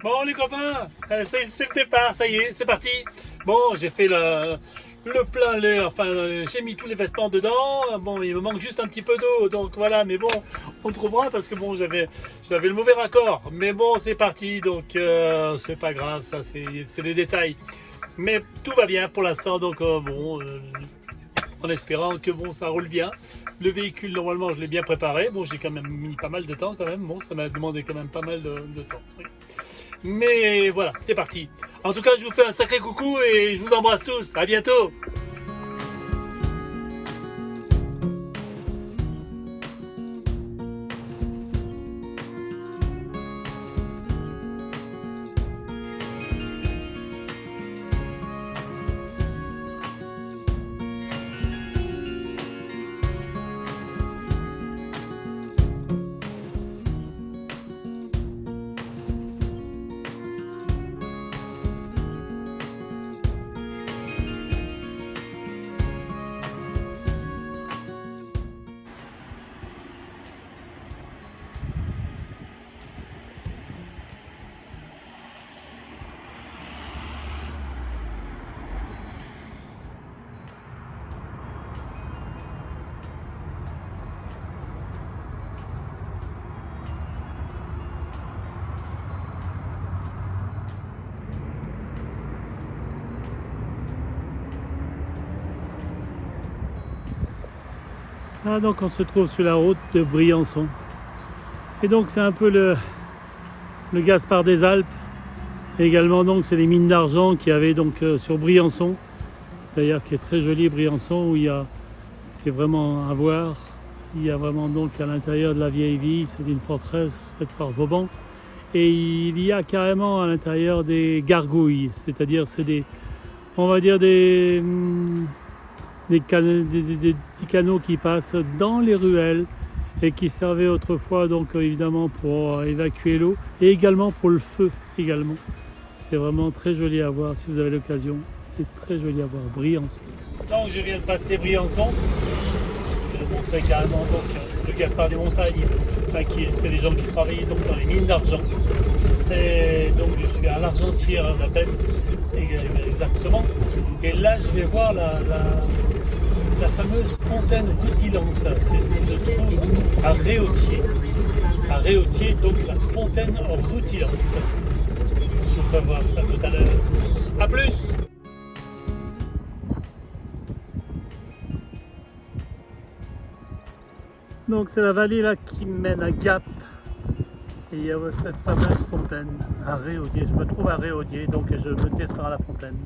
Bon les copains, c'est le départ, ça y est, c'est parti. Bon, j'ai fait le plein l'air, enfin j'ai mis tous les vêtements dedans. Bon, il me manque juste un petit peu d'eau, donc voilà, mais bon, on trouvera parce que bon, j'avais le mauvais raccord. Mais bon, c'est parti, donc c'est pas grave, ça c'est les détails. Mais tout va bien pour l'instant, donc bon, en espérant que bon, ça roule bien. Le véhicule, normalement, je l'ai bien préparé. Bon, j'ai quand même mis pas mal de temps quand même. Bon, ça m'a demandé quand même pas mal de temps. Oui. Mais voilà, c'est parti. En tout cas, je vous fais un sacré coucou et je vous embrasse tous. À bientôt. Ah, donc on se trouve sur la route de Briançon. Et donc c'est un peu le Gaspard des Alpes. Et également donc c'est les mines d'argent qu'il y avait donc sur Briançon. D'ailleurs qui est très joli Briançon où c'est vraiment à voir. Il y a vraiment donc à l'intérieur de la vieille ville, c'est une forteresse faite par Vauban. Et il y a carrément à l'intérieur des gargouilles, c'est-à-dire c'est on va dire des petits canaux qui passent dans les ruelles et qui servaient autrefois donc évidemment pour évacuer l'eau et également pour le feu également. C'est vraiment très joli à voir si vous avez l'occasion. C'est très joli à voir, Briançon. Donc je viens de passer Briançon. Je montrais carrément donc le Gaspard des Montagnes, c'est les gens qui travaillaient donc dans les mines d'argent. Et donc je suis à l'Argentière à Besse, exactement. Et là je vais voir la fameuse fontaine rutilante. Se trouve à Réautier. À Réautier, donc la fontaine rutilante. Je vous ferai voir ça tout à l'heure. A plus! Donc c'est la vallée là qui mène à Gap. Et il y a cette fameuse fontaine à Réaudier. Je me trouve à Réaudier, donc je me descends à la fontaine.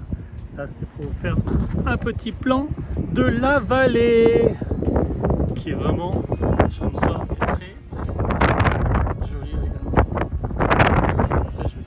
Là, c'était pour vous faire un petit plan de la vallée, qui est vraiment, j'aime ça, est très, très joli également. C'est très joli.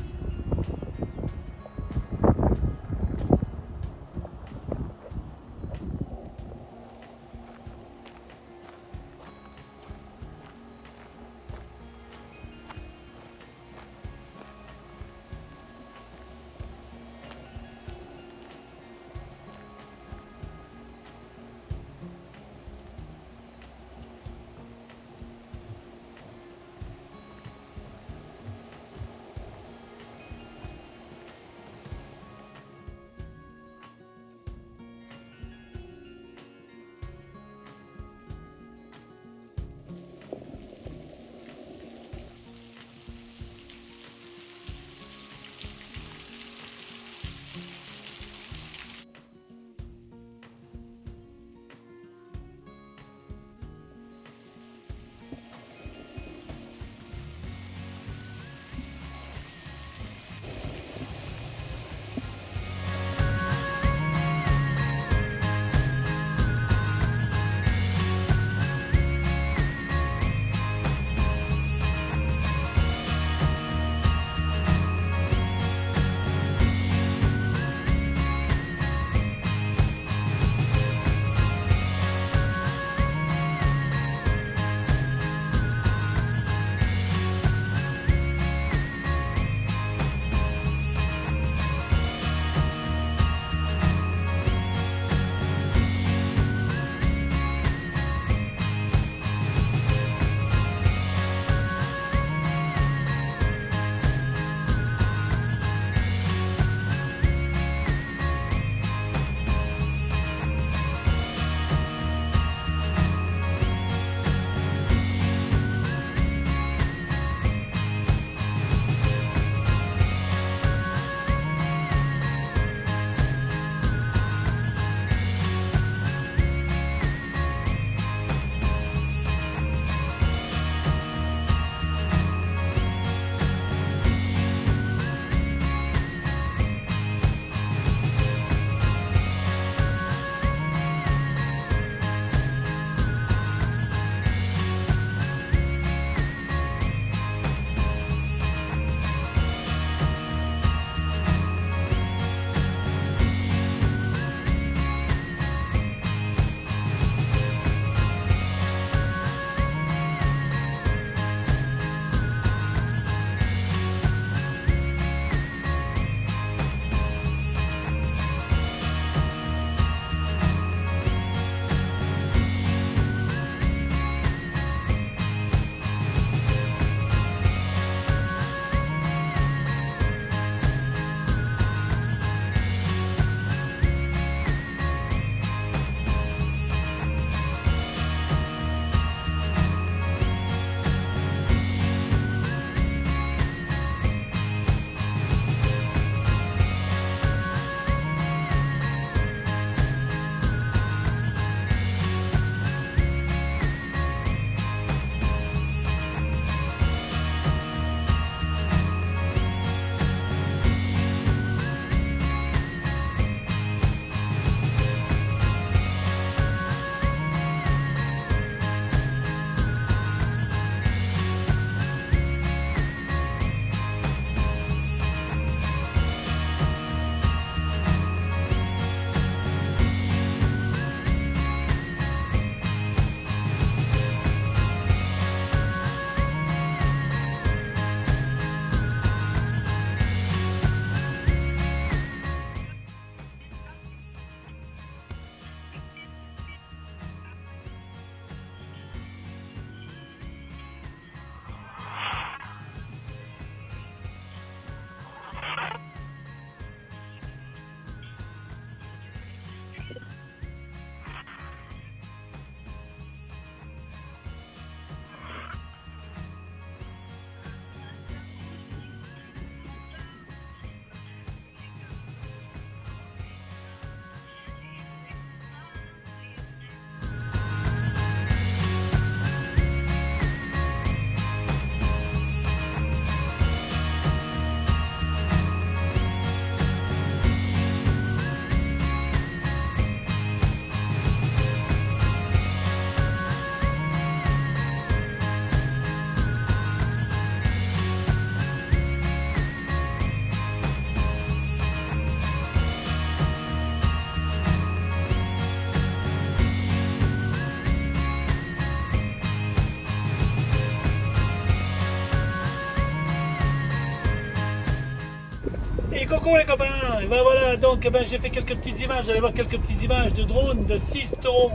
Et coucou les copains. Et ben voilà, donc j'ai fait quelques petites images, vous allez voir quelques petites images de drone de 6 taureaux,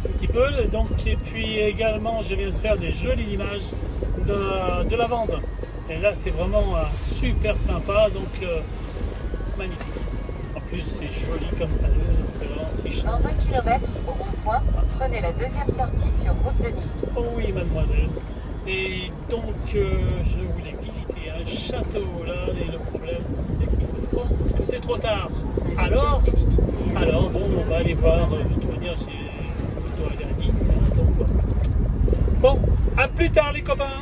un petit peu. Donc, et puis également, je viens de faire des jolies images de lavande. Et là, c'est vraiment super sympa, donc magnifique. En plus, c'est joli comme allure, c'est vraiment petit. Dans 1 km au rond-point, prenez la deuxième sortie sur route de Nice. Oh oui, mademoiselle. Et donc, je voulais visiter un château là, et le problème, c'est que je pense que c'est trop tard. Alors, bon, on va aller voir. De toute manière, je dois aller à Digne. Donc, voilà. Bon, à plus tard, les copains.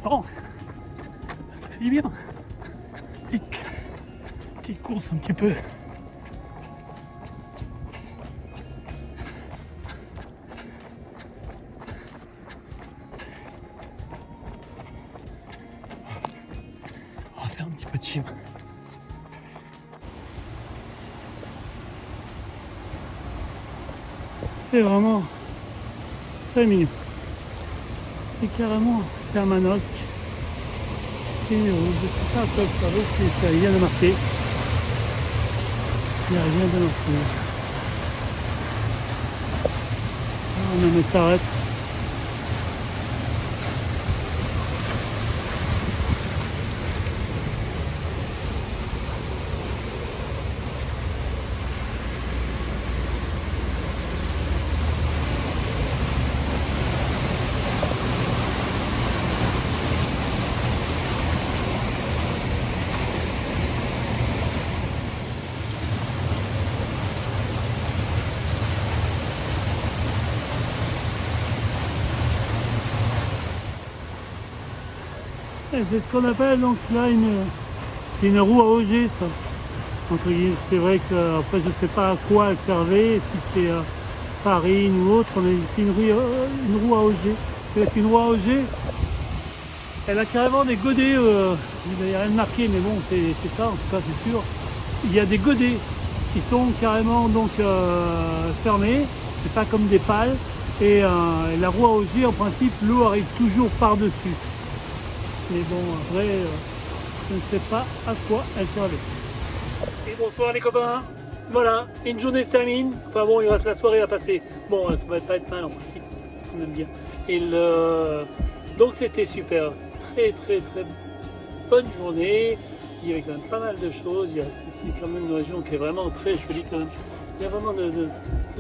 Bon, ça fait du bien. Petite course un petit peu. On va faire un petit peu de gym. C'est vraiment très mignon. C'est carrément, c'est un manosque. C'est une route, je ne sais pas à quoi ça veut, c'est rien de marqué. Il n'y a rien de marqué. Ah non mais ça s'arrête. C'est ce qu'on appelle donc là c'est une roue à auger, ça. Entre guillemets, c'est vrai que après je sais pas à quoi elle servait, si c'est farine ou autre, on a ici une roue à auger. Avec une roue à auger, elle a carrément des godets, il n'y a rien de marqué, mais bon, c'est ça, en tout cas, c'est sûr. Il y a des godets qui sont carrément donc fermés, c'est pas comme des pales, et la roue à auger, en principe, l'eau arrive toujours par-dessus. Mais bon, après, je ne sais pas à quoi elle servait. Et bonsoir les copains, voilà, une journée se termine, enfin bon, il reste la soirée à passer. Bon, ça va pas être mal en principe, c'est quand même bien. Et donc c'était super, très bonne journée, il y avait quand même pas mal de choses, c'est quand même une région qui est vraiment très jolie quand même. Il y a vraiment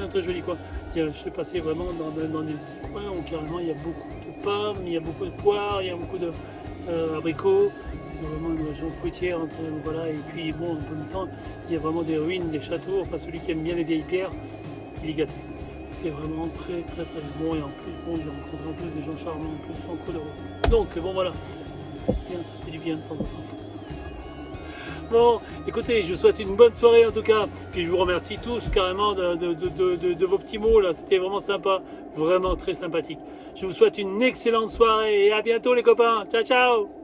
très joli quoi. Je suis passé vraiment dans des petits coins où carrément il y a beaucoup de pommes, il y a beaucoup de poires, il y a beaucoup de abricots. C'est vraiment une région fruitière, voilà. Et puis bon, en même temps, il y a vraiment des ruines, des châteaux. Enfin, celui qui aime bien les vieilles pierres, il est gâté. C'est vraiment très bon. Et en plus, bon, j'ai rencontré en plus des gens charmants en plus en cours de route. Donc bon voilà, c'est bien, ça fait du bien de temps en temps. Bon, écoutez, je vous souhaite une bonne soirée en tout cas. Puis je vous remercie tous carrément de vos petits mots là. C'était vraiment sympa, vraiment très sympathique. Je vous souhaite une excellente soirée et à bientôt les copains. Ciao ciao.